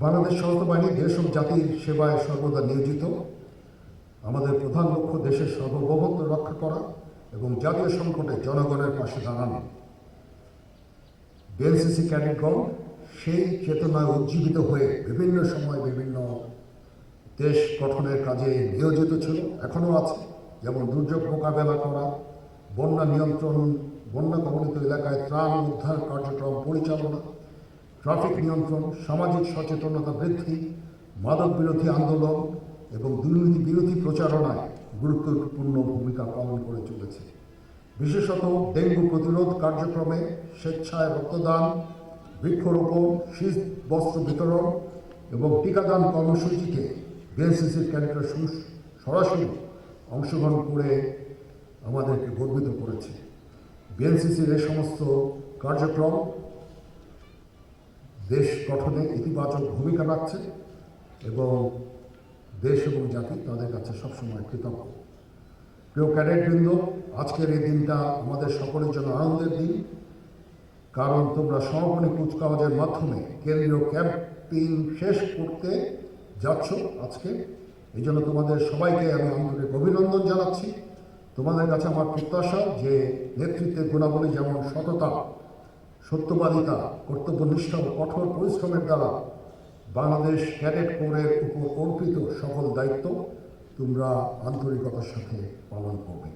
বাংলাদেশ সশস্ত্র বাহিনী দেশ ও জাতির সেবায় সর্বদা নিয়োজিত। আমাদের প্রধান লক্ষ্য দেশের সার্বভৌমত্ব রক্ষা করা এবং জাতীয় সংকটে জনগণের পাশে দাঁড়ানো। বিএনসিসি ক্যাডেটগণ সেই চেতনায় উজ্জীবিত হয়ে বিভিন্ন সময় বিভিন্ন দেশ গঠনের কাজে নিয়োজিত ছিল, এখনও আছে। যেমন দুর্যোগ মোকাবেলা করা, বন্যা নিয়ন্ত্রণ, বন্যা কবলিত এলাকায় ত্রাণ উদ্ধার কার্যক্রম পরিচালনা, ট্রাফিক নিয়ন্ত্রণ, সামাজিক সচেতনতা বৃদ্ধি, মাদক বিরোধী আন্দোলন এবং দুর্নীতি বিরোধী প্রচারণায় গুরুত্বপূর্ণ ভূমিকা পালন করে চলেছে। বিশেষত ডেঙ্গু প্রতিরোধ কার্যক্রমে স্বেচ্ছায় রক্তদান, বৃক্ষরোপণ, শীত বস্ত্র বিতরণ এবং টিকাদান কর্মসূচিতে বিএনসিসির ক্যাডেটরা সরাসরি অংশগ্রহণ করে আমাদেরকে গর্বিত করেছে। বিএনসিসির এই সমস্ত কার্যক্রম দেশ গঠনে ইতিবাচক ভূমিকা রাখছে এবং দেশ এবং জাতি তাদের কাছে সবসময় কৃতজ্ঞ। প্রিয় ক্যাডেটবৃন্দ, আজকের এই দিনটা আমাদের সকলের জন্য আনন্দের দিন, কারণ তোমরা সমাপনী কুচকাওয়াজের মাধ্যমে কেন্দ্রীয় ক্যাম্পেইন শেষ করতে যাচ্ছ আজকে। এই জন্য তোমাদের সবাইকে আমি আন্তরিক অভিনন্দন জানাচ্ছি। তোমাদের কাছে আমার প্রত্যাশা যে নেতৃত্বের গুণাবলী যেমন সততা, সত্যবাদিতা, কর্তব্যনিষ্ঠা ও কঠোর পরিশ্রমের দ্বারা বাংলাদেশ ক্যাডেট কোরের উপর অর্পিত সকল দায়িত্ব তোমরা আন্তরিকতার সাথে পালন করবে।